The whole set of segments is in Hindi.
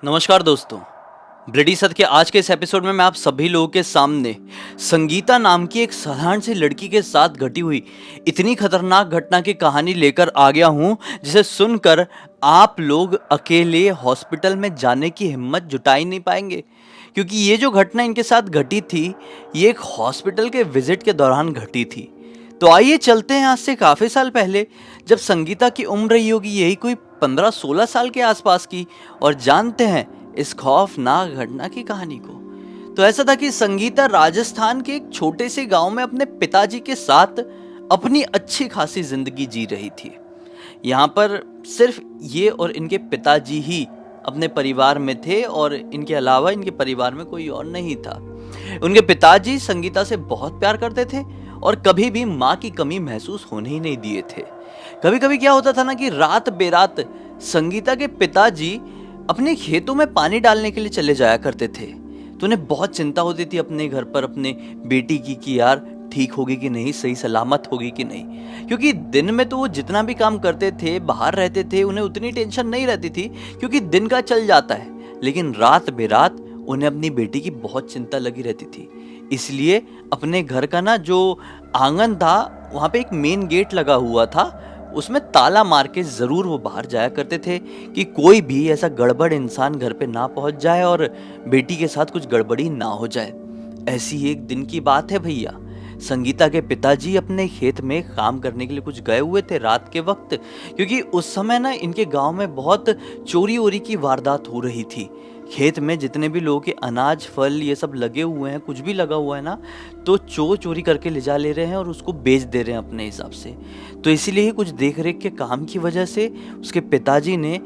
नमस्कार दोस्तों। ब्रिडी सद के आज के इस एपिसोड में मैं आप सभी लोगों के सामने संगीता नाम की एक साधारण सी लड़की के साथ घटी हुई इतनी खतरनाक घटना की कहानी लेकर आ गया हूं, जिसे सुनकर आप लोग अकेले हॉस्पिटल में जाने की हिम्मत जुटा ही नहीं पाएंगे। क्योंकि ये जो घटना इनके साथ घटी थी, ये एक हॉस्पिटल के विजिट के दौरान घटी थी। तो आइए चलते हैं आज से काफ़ी साल पहले, जब संगीता की उम्र रही होगी यही कोई 15-16 साल के आसपास की, और जानते हैं इस खौफनाक घटना की कहानी को। तो ऐसा था कि संगीता राजस्थान के एक छोटे से गांव में अपने पिताजी के साथ अपनी अच्छी खासी जिंदगी जी रही थी। यहाँ पर सिर्फ ये और इनके पिताजी ही अपने परिवार में थे, और इनके अलावा इनके परिवार में कोई और नहीं था। उनके पिताजी संगीता से बहुत प्यार करते थे और कभी भी माँ की कमी महसूस होने ही नहीं दिए थे। कभी कभी क्या होता था ना कि रात बेरात संगीता के पिताजी अपने खेतों में पानी डालने के लिए चले जाया करते थे। तो उन्हें बहुत चिंता होती थी अपने घर पर अपने बेटी की कि यार ठीक होगी कि नहीं, सही सलामत होगी कि नहीं। क्योंकि दिन में तो वो जितना भी काम करते थे, बाहर रहते थे, उन्हें उतनी टेंशन नहीं रहती थी क्योंकि दिन का चल जाता है। लेकिन रात बेरात उन्हें अपनी बेटी की बहुत चिंता लगी रहती थी। इसलिए अपने घर का ना जो आंगन था, वहाँ पे एक मेन गेट लगा हुआ था, उसमें ताला मार के ज़रूर वो बाहर जाया करते थे कि कोई भी ऐसा गड़बड़ इंसान घर पे ना पहुँच जाए और बेटी के साथ कुछ गड़बड़ी ना हो जाए। ऐसी एक दिन की बात है भैया। संगीता के पिताजी अपने खेत में काम करने के लिए कुछ गए हुए थे रात के वक्त, क्योंकि उस समय ना इनके गांव में बहुत चोरी वोरी की वारदात हो रही थी। खेत में जितने भी लोगों के अनाज फल ये सब लगे हुए हैं, कुछ भी लगा हुआ है ना, तो चोर चोरी करके ले जा ले रहे हैं और उसको बेच दे रहे हैं अपने हिसाब से। तो इसीलिए ही कुछ देख रेख के काम की वजह से उसके पिताजी ने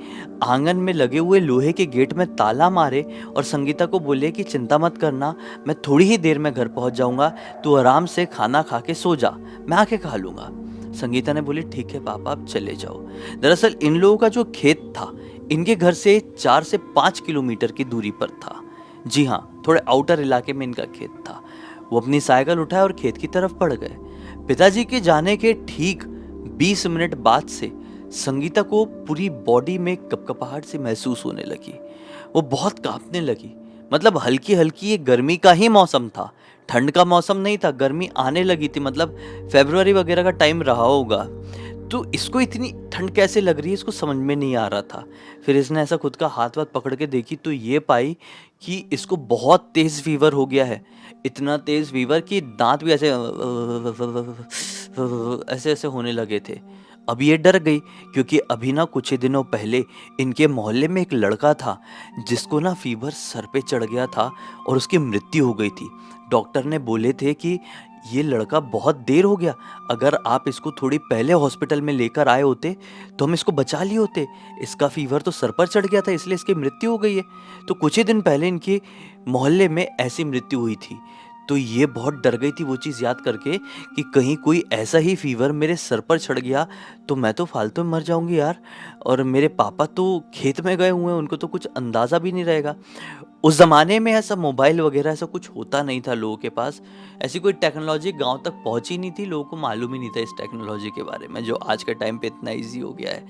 आंगन में लगे हुए लोहे के गेट में ताला मारे और संगीता को बोले कि चिंता मत करना, मैं थोड़ी ही देर में घर पहुंच जाऊंगा, तू आराम से खाना खा के सो जा, मैं आके खा लूंगा। संगीता ने बोली ठीक है पापा, आप चले जाओ। दरअसल इन लोगों का जो खेत था इनके घर से 4 से 5 किलोमीटर की दूरी पर था। जी हाँ, थोड़े आउटर इलाके में इनका खेत था। वो अपनी साइकिल उठाए और खेत की तरफ बढ़ गए। पिताजी के जाने के ठीक 20 मिनट बाद से संगीता को पूरी बॉडी में कपकपाहट सी महसूस होने लगी। वो बहुत कांपने लगी। मतलब हल्की हल्की ये गर्मी का ही मौसम था, ठंड का मौसम नहीं था। गर्मी आने लगी थी, मतलब फरवरी वगैरह का टाइम रहा होगा। तो इसको इतनी ठंड कैसे लग रही है इसको समझ में नहीं आ रहा था। फिर इसने ऐसा खुद का हाथ वाथ पकड़ के देखी तो ये पाई कि इसको बहुत तेज फीवर हो गया है। इतना तेज फीवर कि दांत भी ऐसे ऐसे ऐसे होने लगे थे। अब ये डर गई, क्योंकि अभी ना कुछ ही दिनों पहले इनके मोहल्ले में एक लड़का था जिसको ना फीवर सर पे चढ़ गया था और उसकी मृत्यु हो गई थी। डॉक्टर ने बोले थे कि ये लड़का बहुत देर हो गया, अगर आप इसको थोड़ी पहले हॉस्पिटल में लेकर आए होते तो हम इसको बचा लिए होते। इसका फीवर तो सर पर चढ़ गया था इसलिए इसकी मृत्यु हो गई है। तो कुछ ही दिन पहले इनके मोहल्ले में ऐसी मृत्यु हुई थी। तो ये बहुत डर गई थी वो चीज़ याद करके कि कहीं कोई ऐसा ही फीवर मेरे सर पर चढ़ गया तो मैं तो फालतू में मर जाऊंगी यार। और मेरे पापा तो खेत में गए हुए हैं, उनको तो कुछ अंदाज़ा भी नहीं रहेगा। उस ज़माने में ऐसा मोबाइल वगैरह ऐसा कुछ होता नहीं था लोगों के पास। ऐसी कोई टेक्नोलॉजी गांव तक पहुंची नहीं थी, लोगों को मालूम ही नहीं था इस टेक्नोलॉजी के बारे में जो आज के टाइम पे इतना इजी हो गया है।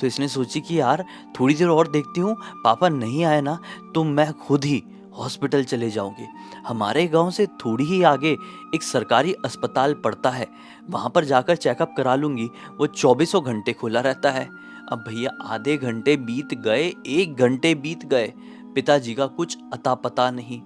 तो इसने सोची कि यार थोड़ी देर और देखती हूँ, पापा नहीं आए ना तो मैं खुद ही हॉस्पिटल चले जाऊंगी। हमारे गांव से थोड़ी ही आगे एक सरकारी अस्पताल पड़ता है, वहां पर जाकर चेकअप करा लूंगी, वो 24 घंटे खुला रहता है। अब भैया आधे घंटे बीत गए, 1 घंटे बीत गए, पिताजी का कुछ अता पता नहीं।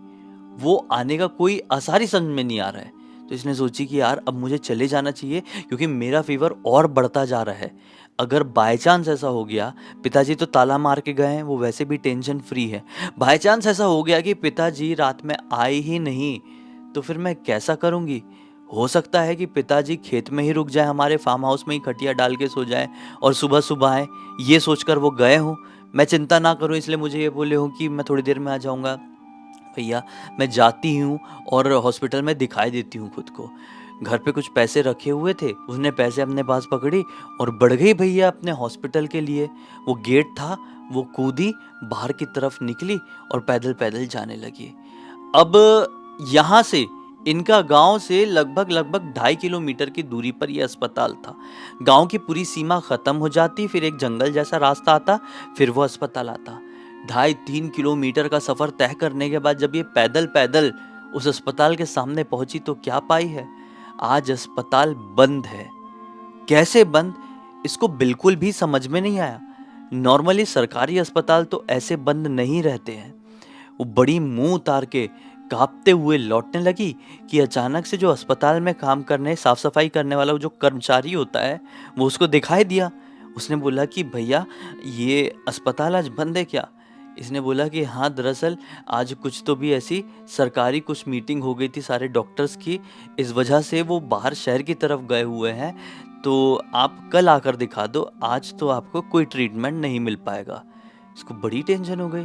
वो आने का कोई आसार ही समझ में नहीं आ रहा है। तो इसने सोची कि यार अब मुझे चले जाना चाहिए, क्योंकि मेरा फीवर और बढ़ता जा रहा है। अगर बाय चांस ऐसा हो गया, पिताजी तो ताला मार के गए हैं, वो वैसे भी टेंशन फ्री है, बाय चांस ऐसा हो गया कि पिताजी रात में आए ही नहीं, तो फिर मैं कैसा करूंगी। हो सकता है कि पिताजी खेत में ही रुक जाए, हमारे फार्म हाउस में ही खटिया डाल के सो जाए और सुबह सुबह आए, ये सोचकर वो गए हों। मैं चिंता ना करूं इसलिए मुझे ये बोले हों कि मैं थोड़ी देर में आ जाऊंगा। भैया मैं जाती हूँ और हॉस्पिटल में दिखाई देती हूँ खुद को। घर पे कुछ पैसे रखे हुए थे, उसने पैसे अपने पास पकड़ी और बढ़ गई भैया अपने हॉस्पिटल के लिए। वो गेट था, वो कूदी, बाहर की तरफ निकली और पैदल पैदल जाने लगी। अब यहाँ से इनका गांव से लगभग लगभग 2.5 किलोमीटर की दूरी पर यह अस्पताल था। गांव की पूरी सीमा खत्म हो जाती, फिर एक जंगल जैसा रास्ता आता, फिर वो अस्पताल आता। 2.5-3 किलोमीटर का सफर तय करने के बाद जब ये पैदल पैदल उस अस्पताल के सामने पहुंची तो क्या पाई है, आज अस्पताल बंद है। कैसे बंद, इसको बिल्कुल भी समझ में नहीं आया। नॉर्मली सरकारी अस्पताल तो ऐसे बंद नहीं रहते हैं। वो बड़ी मुंह उतार के कांपते हुए लौटने लगी कि अचानक से जो अस्पताल में काम करने साफ सफाई करने वाला वो जो कर्मचारी होता है वो उसको दिखाई दिया। उसने बोला कि भैया ये अस्पताल आज बंद है क्या? इसने बोला कि हाँ, दरअसल आज कुछ तो भी ऐसी सरकारी कुछ मीटिंग हो गई थी सारे डॉक्टर्स की, इस वजह से वो बाहर शहर की तरफ गए हुए हैं, तो आप कल आकर दिखा दो, आज तो आपको कोई ट्रीटमेंट नहीं मिल पाएगा। इसको बड़ी टेंशन हो गई।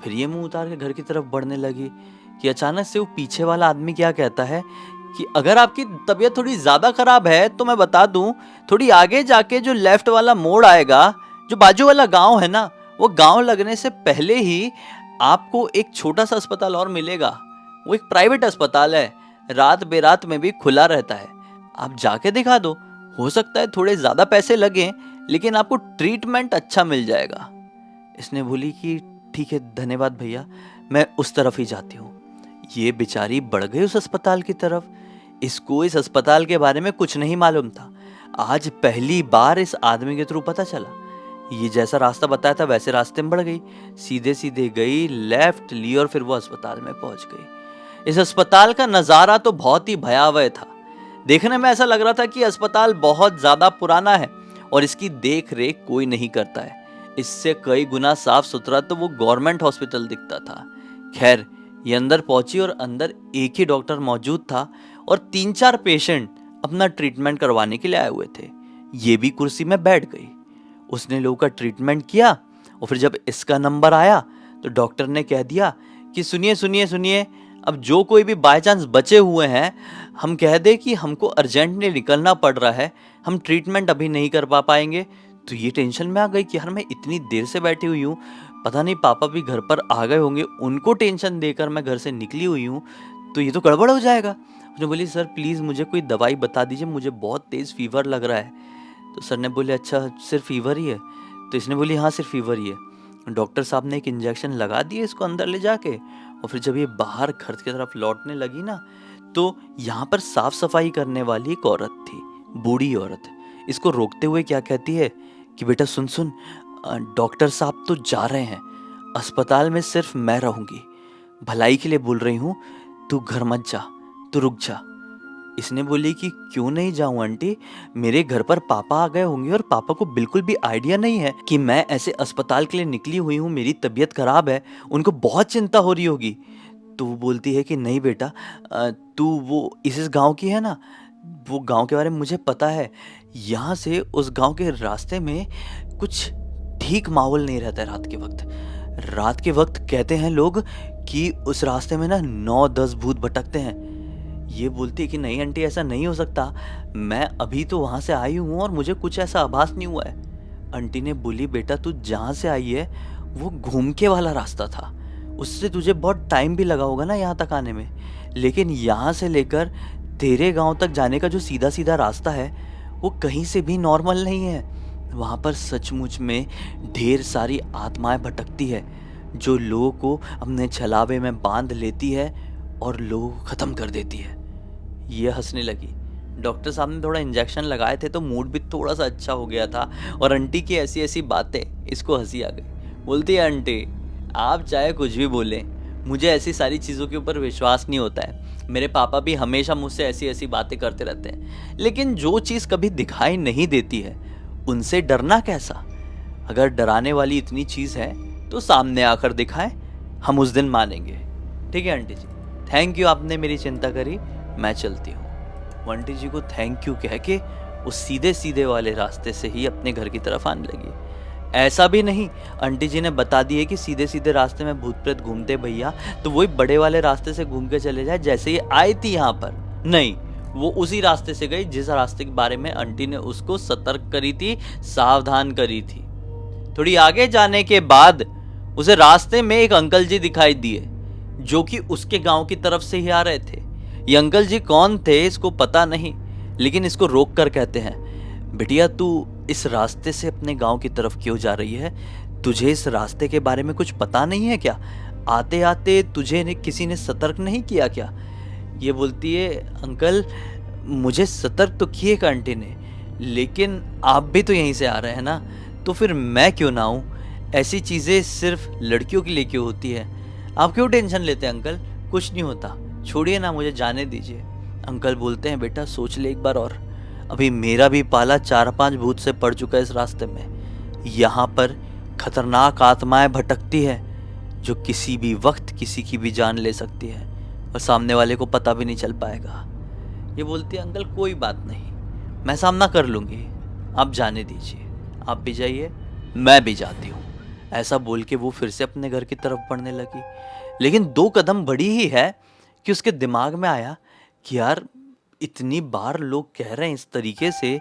फिर ये मुंह उतार के घर की तरफ बढ़ने लगी कि अचानक से वो पीछे वाला आदमी क्या कहता है कि अगर आपकी तबीयत थोड़ी ज़्यादा खराब है तो मैं बता दूं, थोड़ी आगे जाके जो लेफ्ट वाला मोड़ आएगा, जो बाजू वाला गांव है ना, वो गांव लगने से पहले ही आपको एक छोटा सा अस्पताल और मिलेगा। वो एक प्राइवेट अस्पताल है, रात बेरात में भी खुला रहता है, आप जाके दिखा दो। हो सकता है थोड़े ज़्यादा पैसे लगें लेकिन आपको ट्रीटमेंट अच्छा मिल जाएगा। इसने बोली कि ठीक है, धन्यवाद भैया, मैं उस तरफ ही जाती हूँ। ये बेचारी बढ़ गई उस अस्पताल की तरफ। इसको इस अस्पताल के बारे में कुछ नहीं मालूम था। आज पहली बार इस आदमी के थ्रू पता चला। ये जैसा रास्ता बताया था वैसे रास्ते में बढ़ गई, सीधे सीधे गई, लेफ्ट ली और फिर वो अस्पताल में पहुंच गई। इस अस्पताल का नज़ारा तो बहुत ही भयावह था। देखने में ऐसा लग रहा था कि अस्पताल बहुत ज़्यादा पुराना है और इसकी देख रेख कोई नहीं करता है। इससे कई गुना साफ सुथरा तो वो गवर्नमेंट हॉस्पिटल दिखता था। खैर, ये अंदर पहुंची और अंदर एक ही डॉक्टर मौजूद था और 3-4 पेशेंट अपना ट्रीटमेंट करवाने के लिए आए हुए थे। ये भी कुर्सी में बैठ गई। उसने लोगों का ट्रीटमेंट किया और फिर जब इसका नंबर आया तो डॉक्टर ने कह दिया कि सुनिए सुनिए सुनिए, अब जो कोई भी बाय चांस बचे हुए हैं, हम कह दे कि हमको अर्जेंटली निकलना पड़ रहा है, हम ट्रीटमेंट अभी नहीं कर पाएंगे। तो ये टेंशन में आ गई कि यार मैं इतनी देर से बैठी हुई हूँ, पता नहीं पापा भी घर पर आ गए होंगे, उनको टेंशन देकर मैं घर से निकली हुई हूँ, तो ये तो गड़बड़ हो जाएगा। उसने बोली सर प्लीज़ मुझे कोई दवाई बता दीजिए, मुझे बहुत तेज़ फीवर लग रहा है। तो सर ने बोले अच्छा सिर्फ फीवर ही है? तो इसने बोली हाँ सिर्फ फीवर ही है। डॉक्टर साहब ने एक इंजेक्शन लगा दिया इसको अंदर ले जाके, और फिर जब ये बाहर घर की तरफ लौटने लगी ना, तो यहाँ पर साफ सफाई करने वाली एक औरत थी, बूढ़ी औरत। इसको रोकते हुए क्या कहती है कि बेटा सुन सुन, डॉक्टर साहब तो जा रहे हैं, अस्पताल में सिर्फ मैं रहूंगी, भलाई के लिए बोल रही हूँ, तू घर मत जा, तू रुक जा। इसने बोली कि क्यों नहीं जाऊं आंटी, मेरे घर पर पापा आ गए होंगे और पापा को बिल्कुल भी आइडिया नहीं है कि मैं ऐसे अस्पताल के लिए निकली हुई हूँ, मेरी तबीयत खराब है, उनको बहुत चिंता हो रही होगी। तो वो बोलती है कि नहीं बेटा, तू वो इस गांव की है ना, वो गांव के बारे में मुझे पता है, यहाँ से उस गांव के रास्ते में कुछ ठीक माहौल नहीं रहता है रात के वक्त। रात के वक्त कहते हैं लोग कि उस रास्ते में ना 9-10 भूत भटकते हैं। ये बोलती है कि नहीं आंटी ऐसा नहीं हो सकता, मैं अभी तो वहाँ से आई हूँ और मुझे कुछ ऐसा आभास नहीं हुआ है। आंटी ने बोली बेटा तू जहाँ से आई है वो घूम के वाला रास्ता था, उससे तुझे बहुत टाइम भी लगा होगा ना यहाँ तक आने में, लेकिन यहाँ से लेकर तेरे गांव तक जाने का जो सीधा सीधा रास्ता है वो कहीं से भी नॉर्मल नहीं है। वहाँ पर सचमुच में ढेर सारी आत्माएं भटकती है जो लोगों को अपने छलावे में बांध लेती है और लोगों को ख़त्म कर देती है। ये हंसने लगी। डॉक्टर साहब ने थोड़ा इंजेक्शन लगाए थे तो मूड भी थोड़ा सा अच्छा हो गया था, और आंटी की ऐसी ऐसी बातें इसको हंसी आ गई। बोलती है आंटी आप चाहे कुछ भी बोलें, मुझे ऐसी सारी चीज़ों के ऊपर विश्वास नहीं होता है, मेरे पापा भी हमेशा मुझसे ऐसी ऐसी बातें करते रहते हैं, लेकिन जो चीज़ कभी दिखाई नहीं देती है उनसे डरना कैसा। अगर डराने वाली इतनी चीज़ है तो सामने आकर दिखाएं, हम उस दिन मानेंगे। ठीक है आंटी जी, थैंक यू, आपने मेरी चिंता करी, मैं चलती हूँ। वो आंटी जी को थैंक यू कह के उस सीधे सीधे वाले रास्ते से ही अपने घर की तरफ आने लगी। ऐसा भी नहीं आंटी जी ने बता दिए कि सीधे सीधे रास्ते में भूत प्रेत घूमते भैया, तो वही बड़े वाले रास्ते से घूम के चले जाए जैसे ये आई थी यहाँ पर। नहीं, वो उसी रास्ते से गई जिस रास्ते के बारे में आंटी ने उसको सतर्क करी थी, सावधान करी थी। थोड़ी आगे जाने के बाद उसे रास्ते में एक अंकल जी दिखाई दिए जो कि उसके गांव की तरफ से ही आ रहे थे। ये अंकल जी कौन थे इसको पता नहीं, लेकिन इसको रोक कर कहते हैं बिटिया तू इस रास्ते से अपने गांव की तरफ क्यों जा रही है, तुझे इस रास्ते के बारे में कुछ पता नहीं है क्या? आते आते तुझे किसी ने सतर्क नहीं किया क्या? ये बोलती है, अंकल मुझे सतर्क तो किए एक आंटी ने, लेकिन आप भी तो यहीं से आ रहे हैं ना, तो फिर मैं क्यों ना आऊँ? ऐसी चीज़ें सिर्फ लड़कियों के लिए क्यों होती है? आप क्यों टेंशन लेते हैं अंकल? कुछ नहीं होता, छोड़िए ना, मुझे जाने दीजिए। अंकल बोलते हैं, बेटा सोच ले एक बार और, अभी मेरा भी पाला 4-5 भूत से पड़ चुका है इस रास्ते में। यहाँ पर खतरनाक आत्माएं भटकती है जो किसी भी वक्त किसी की भी जान ले सकती है और सामने वाले को पता भी नहीं चल पाएगा। ये बोलती है, अंकल कोई बात नहीं, मैं सामना कर लूँगी, आप जाने दीजिए, आप भी जाइए, मैं भी जाती हूँ। ऐसा बोल के वो फिर से अपने घर की तरफ बढ़ने लगी, लेकिन 2 कदम बढ़ी ही है कि उसके दिमाग में आया कि यार इतनी बार लोग कह रहे हैं इस तरीके से,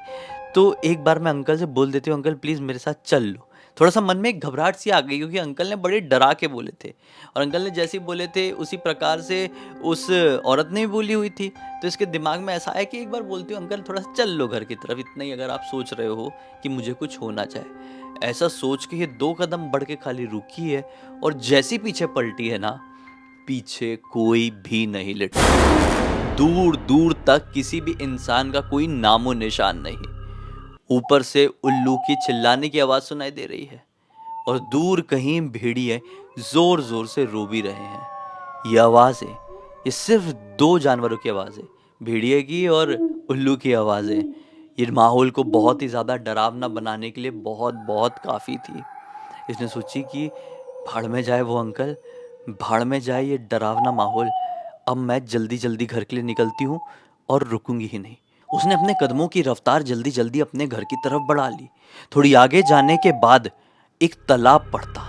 तो एक बार मैं अंकल से बोल देती हूँ, अंकल प्लीज़ मेरे साथ चल लो। थोड़ा सा मन में एक घबराहट सी आ गई क्योंकि अंकल ने बड़े डरा के बोले थे, और अंकल ने जैसे ही बोले थे उसी प्रकार से उस औरत ने भी बोली हुई थी। तो इसके दिमाग में ऐसा आया कि एक बार बोलती हूँ, अंकल थोड़ा सा चल लो घर की तरफ, इतना ही अगर आप सोच रहे हो कि मुझे कुछ होना चाहे। ऐसा सोच के ये 2 कदम बढ़ के खाली रुकी है, और जैसी पीछे पलटी है ना, पीछे कोई भी नहीं लेटा। दूर दूर तक किसी भी इंसान का कोई नामो निशान नहीं। ऊपर से उल्लू की चिल्लाने की आवाज सुनाई दे रही है, और दूर कहीं भेड़िए जोर जोर से रो भी रहे हैं। ये आवाजें, ये सिर्फ 2 जानवरों की आवाजें, भेड़िए की और उल्लू की आवाजें, ये माहौल को बहुत ही ज्यादा डरावना बनाने के लिए बहुत बहुत काफी थी। इसने सोची कि भाड़ में जाए वो अंकल, भाड़ में जाए ये डरावना माहौल, अब मैं जल्दी जल्दी घर के लिए निकलती हूँ और रुकूंगी ही नहीं। उसने अपने कदमों की रफ्तार जल्दी जल्दी अपने घर की तरफ बढ़ा ली। थोड़ी आगे जाने के बाद एक तालाब पड़ता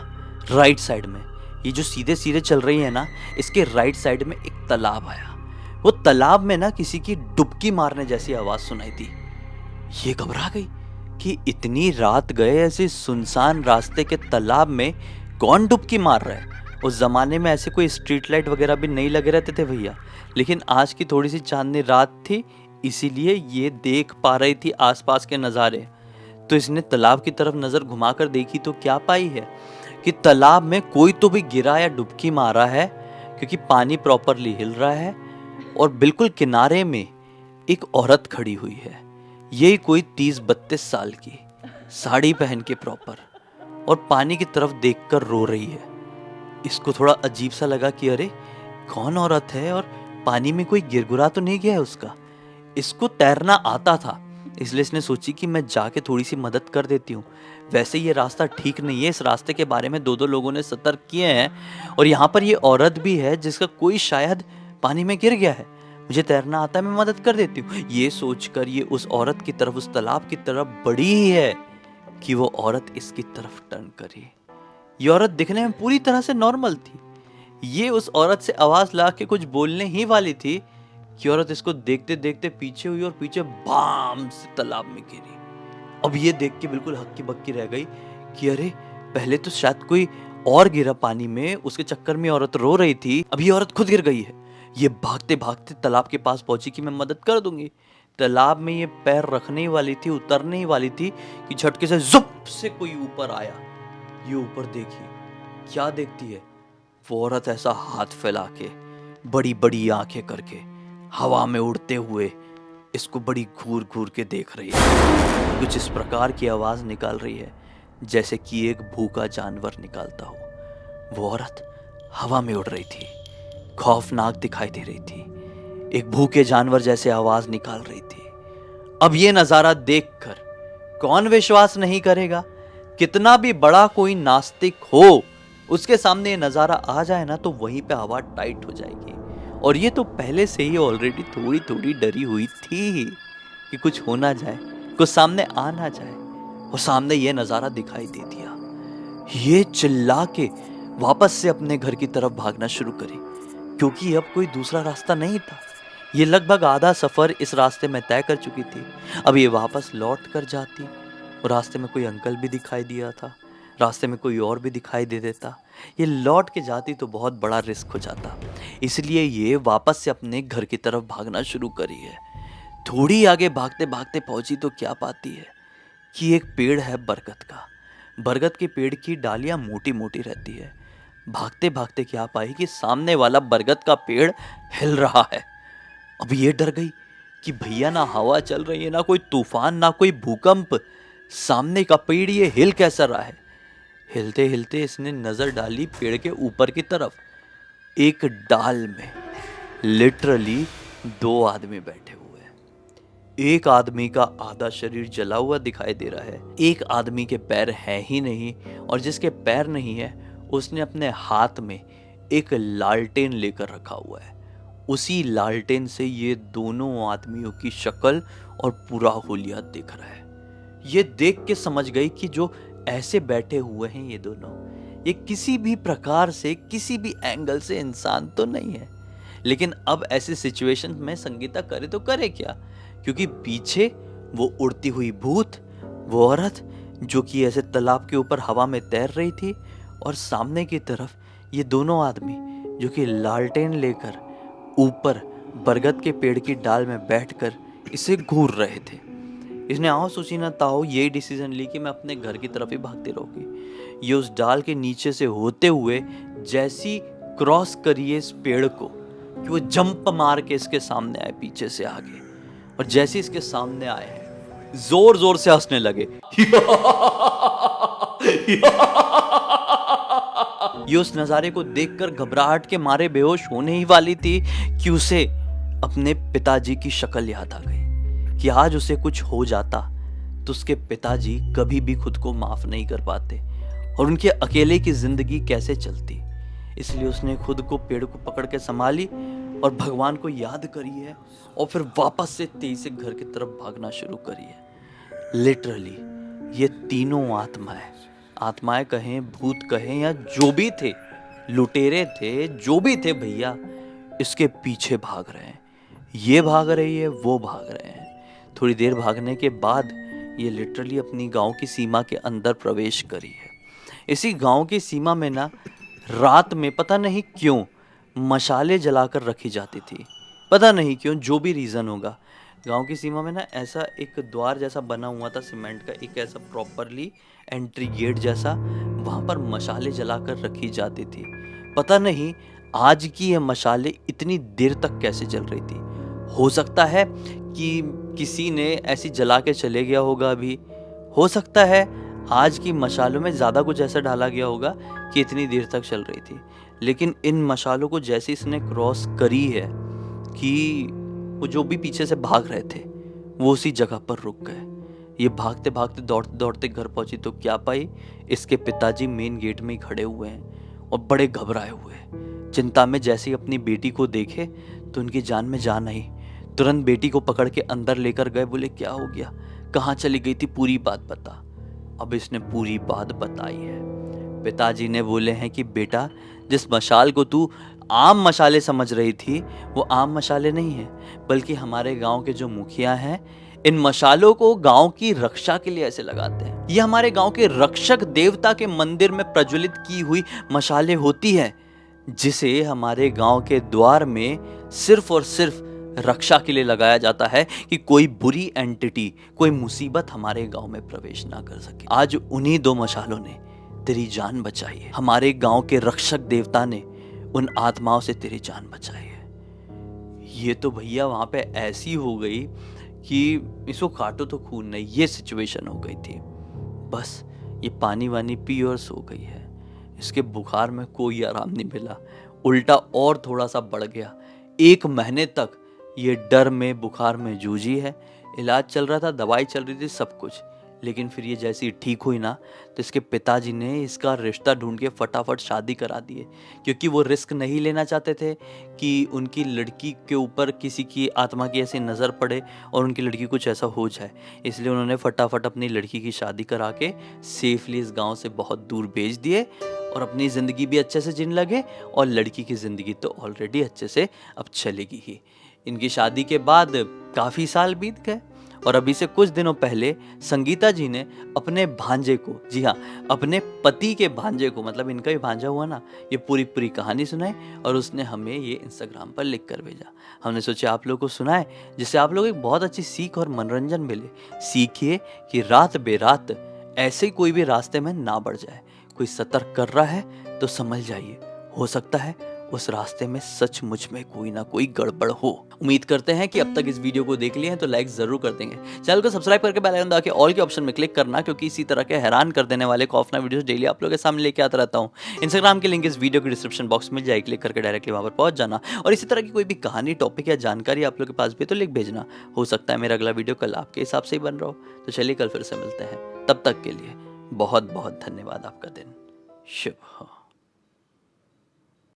राइट साइड में। ये जो सीधे सीधे चल रही है ना, इसके राइट साइड में एक तालाब आया। वो तालाब में ना किसी की डुबकी मारने जैसी आवाज सुनाई दी। ये घबरा गई कि इतनी रात गए ऐसे सुनसान रास्ते के तालाब में कौन डुबकी मार रहा है। उस जमाने में ऐसे कोई स्ट्रीट लाइट वगैरह भी नहीं लगे रहते थे भैया, लेकिन आज की थोड़ी सी चांदनी रात थी, इसीलिए ये देख पा रही थी आसपास के नज़ारे। तो इसने तालाब की तरफ नज़र घुमाकर देखी तो क्या पाई है कि तालाब में कोई तो भी गिरा या डुबकी मारा है, क्योंकि पानी प्रॉपरली हिल रहा है, और बिल्कुल किनारे में एक औरत खड़ी हुई है। ये कोई 30-32 साल की, साड़ी पहन के प्रॉपर, और पानी की तरफ देखकर रो रही है। इसको थोड़ा अजीब सा लगा कि अरे कौन औरत है, और पानी में कोई गिरगुरा तो नहीं गया है उसका। इसको तैरना आता था, इसलिए इसने सोची कि मैं जाके थोड़ी सी मदद कर देती हूँ। वैसे ये रास्ता ठीक नहीं है, इस रास्ते के बारे में 2-2 लोगों ने सतर्क किए हैं, और यहाँ पर ये औरत भी है जिसका कोई शायद पानी में गिर गया है। मुझे तैरना आता है, मैं मदद कर देती हूँ। ये सोचकर ये उस औरत की तरफ, उस तालाब की तरफ बढ़ी ही है कि वो औरत इसकी तरफ टर्न करी। ये औरत दिखने में पूरी तरह से नॉर्मल थी। ये उस औरत से आवाज ला के कुछ बोलने ही वाली थी कि औरत इसको देखते देखते पीछे हुई और पीछे बाम से तालाब में गिरी। अब ये देख के बिल्कुल हक्की बक्की रह गई कि अरे पहले तो शायद कोई और गिरा पानी में, उसके चक्कर में औरत रो रही थी, अब ये औरत खुद गिर गई है। ये भागते भागते तालाब के पास पहुंची कि मैं मदद कर दूंगी। तालाब में ये पैर रखने ही वाली थी, उतरने ही वाली थी कि झटके से जुप से कोई ऊपर आया। ये ऊपर देखी, क्या देखती है वो औरत, ऐसा हाथ फैला के, बड़ी बड़ी आंखें करके, हवा में उड़ते हुए इसको बड़ी घूर घूर के देख रही है। कुछ इस प्रकार की आवाज निकाल रही है जैसे कि एक भूखा जानवर निकालता हो। वो औरत हवा में उड़ रही थी, खौफनाक दिखाई दे रही थी, एक भूखे जानवर जैसे आवाज निकाल रही थी। अब ये नजारा देखकर कौन विश्वास नहीं करेगा? कितना भी बड़ा कोई नास्तिक हो, उसके सामने ये नजारा आ जाए ना, तो वहीं पे हवा टाइट हो जाएगी। और ये तो पहले से ही ऑलरेडी थोड़ी थोड़ी डरी हुई थी कि कुछ हो ना जाए, कुछ सामने आ ना जाए, और सामने ये नजारा दिखाई दे दिया। ये चिल्ला के वापस से अपने घर की तरफ भागना शुरू करी, क्योंकि अब कोई दूसरा रास्ता नहीं था। ये लगभग आधा सफर इस रास्ते में तय कर चुकी थी। अब ये वापस लौट कर जाती, और रास्ते में कोई अंकल भी दिखाई दिया था, रास्ते में कोई और भी दिखाई दे देता। ये लौट के जाती तो बहुत बड़ा रिस्क हो जाता, इसलिए ये वापस से अपने घर की तरफ भागना शुरू करी है। थोड़ी आगे भागते भागते पहुंची तो क्या पाती है कि एक पेड़ है बरगद का। बरगद के पेड़ की डालियां मोटी मोटी रहती है। भागते भागते क्या पाई कि सामने वाला बरगद का पेड़ हिल रहा है। अब ये डर गई कि भैया ना हवा चल रही है, ना कोई तूफान, ना कोई भूकंप, सामने का पेड़ ये हिल कैसा रहा है। हिलते हिलते इसने नजर डाली पेड़ के ऊपर की तरफ। एक डाल में लिटरली 2 आदमी बैठे हुए हैं। एक आदमी का आधा शरीर जला हुआ दिखाई दे रहा है, एक आदमी के पैर हैं ही नहीं, और जिसके पैर नहीं है उसने अपने हाथ में एक लालटेन लेकर रखा हुआ है। उसी लालटेन से ये दोनों आदमियों की शक्ल और पूरा हुलिया दिख रहा है। ये देख के समझ गई कि जो ऐसे बैठे हुए हैं ये दोनों, ये किसी भी प्रकार से, किसी भी एंगल से इंसान तो नहीं है। लेकिन अब ऐसी सिचुएशन में संगीता करे तो करे क्या, क्योंकि पीछे वो उड़ती हुई भूत, वो औरत जो कि ऐसे तालाब के ऊपर हवा में तैर रही थी, और सामने की तरफ ये दोनों आदमी जो कि लालटेन लेकर ऊपर बरगद के पेड़ की डाल में बैठकर इसे घूर रहे थे। इसने आओ सोची ना ताओ ये डिसीजन ली कि मैं अपने घर की तरफ ही भागती रहूंगी। ये उस डाल के नीचे से होते हुए जैसी क्रॉस करिए इस पेड़ को कि वो जंप मार के इसके सामने आए पीछे से आगे, और जैसे इसके सामने आए जोर जोर से हंसने लगे। ये उस नजारे को देखकर घबराहट के मारे बेहोश होने ही वाली थी कि उसे अपने पिताजी की शक्ल याद आ गई कि आज उसे कुछ हो जाता तो उसके पिताजी कभी भी खुद को माफ नहीं कर पाते और उनके अकेले की जिंदगी कैसे चलती। इसलिए उसने खुद को पेड़ को पकड़ के संभाली और भगवान को याद करी है, और फिर वापस से तेजी से घर की तरफ भागना शुरू करी है। लिटरली ये तीनों आत्माएं कहें, भूत कहें, या जो भी थे, लुटेरे थे, जो भी थे भैया, इसके पीछे भाग रहे हैं। ये भाग रही है, वो भाग रहे हैं। थोड़ी देर भागने के बाद ये लिटरली अपनी गांव की सीमा के अंदर प्रवेश करी है। इसी गांव की सीमा में ना रात में पता नहीं क्यों मशाले जलाकर रखी जाती थी। पता नहीं क्यों, जो भी रीज़न होगा, गांव की सीमा में ना ऐसा एक द्वार जैसा बना हुआ था सीमेंट का, एक ऐसा प्रॉपरली एंट्री गेट जैसा, वहाँ पर मशाले जलाकर रखी जाती थी। पता नहीं आज की ये मशाले इतनी देर तक कैसे जल रही थी। हो सकता है कि किसी ने ऐसी जला के चले गया होगा अभी, हो सकता है आज की मशालों में ज़्यादा कुछ ऐसा डाला गया होगा कि इतनी देर तक चल रही थी। लेकिन इन मशालों को जैसे इसने क्रॉस करी है कि वो जो भी पीछे से भाग रहे थे वो उसी जगह पर रुक गए। ये भागते भागते दौड़ते दौड़ते घर पहुंची तो क्या पाई, इसके पिताजी मेन गेट में ही खड़े हुए हैं और बड़े घबराए हुए हैं। चिंता में जैसे ही अपनी बेटी को देखे तो उनकी जान में जान आई। तुरंत बेटी को पकड़ के अंदर लेकर गए, बोले क्या हो गया, कहाँ चली गई थी, पूरी बात बता। अब इसने पूरी बात बताई है। पिताजी ने बोले हैं कि बेटा, जिस मशाल को तू आम मशाले समझ रही थी वो आम मशाले नहीं है, बल्कि हमारे गांव के जो मुखिया हैं इन मशालों को गांव की रक्षा के लिए ऐसे लगाते हैं। ये हमारे गांव के रक्षक देवता के मंदिर में प्रज्वलित की हुई मशाले होती है, जिसे हमारे गांव के द्वार में सिर्फ और सिर्फ रक्षा के लिए लगाया जाता है कि कोई बुरी एंटिटी, कोई मुसीबत हमारे गांव में प्रवेश ना कर सके। आज उन्हीं 2 मशालों ने तेरी जान बचाई है। हमारे गांव के रक्षक देवता ने उन आत्माओं से तेरी जान बचाई है। ये तो भैया वहां पे ऐसी हो गई कि इसको काटो तो खून नहीं, ये सिचुएशन हो गई थी। बस ये पानी वानी पी और सो गई है। इसके बुखार में कोई आराम नहीं मिला, उल्टा और थोड़ा सा बढ़ गया। 1 महीने तक ये डर में, बुखार में जूझी है। इलाज चल रहा था, दवाई चल रही थी, सब कुछ। लेकिन फिर ये जैसी ठीक हुई ना तो इसके पिताजी ने इसका रिश्ता ढूंढ के फटाफट शादी करा दी है, क्योंकि वो रिस्क नहीं लेना चाहते थे कि उनकी लड़की के ऊपर किसी की आत्मा की ऐसी नज़र पड़े और उनकी लड़की कुछ ऐसा हो जाए। इसलिए उन्होंने फटाफट अपनी लड़की की शादी करा के सेफली इस गांव से बहुत दूर भेज दिए और अपनी ज़िंदगी भी अच्छे से जीने लगे, और लड़की की ज़िंदगी तो ऑलरेडी अच्छे से अब चलेगी ही। इनकी शादी के बाद काफ़ी साल बीत गए और अभी से कुछ दिनों पहले संगीता जी ने अपने भांजे को, जी हाँ, अपने पति के भांजे को, मतलब इनका भी भांजा हुआ ना, ये पूरी कहानी सुनाई और उसने हमें ये इंस्टाग्राम पर लिख कर भेजा। हमने सोचा आप लोगों को सुनाए, जिससे आप लोग एक बहुत अच्छी सीख और मनोरंजन मिले। सीखिए कि रात बेरात ऐसे ही कोई भी रास्ते में ना बढ़ जाए। कोई सतर्क कर रहा है तो समझ जाइए, हो सकता है उस रास्ते में सचमुच में कोई ना कोई गड़बड़ हो। उम्मीद करते हैं कि अब तक इस वीडियो को देख लिए हैं तो लाइक जरूर कर देंगे। चैनल को सब्सक्राइब करके बेल आइकन दबा के ऑल के ऑप्शन में क्लिक करना, क्योंकि इसी तरह के हैरान कर देने वाले खौफनाक वीडियोस डेली आप लोगों के सामने लेके आता रहता हूँ। इंस्टाग्राम की लिंक इस वीडियो के डिस्क्रिप्शन बॉक्स में जाए, क्लिक करके डायरेक्टली वहां पर पहुंच जाना। और इसी तरह की कोई भी कहानी, टॉपिक या जानकारी आप लोग के पास भी तो लिख भेजना। हो सकता है मेरा अगला वीडियो कल आपके हिसाब से ही बन रहा हो। तो चलिए कल फिर से मिलते हैं, तब तक के लिए बहुत बहुत धन्यवाद। आपका दिन शुभ हो।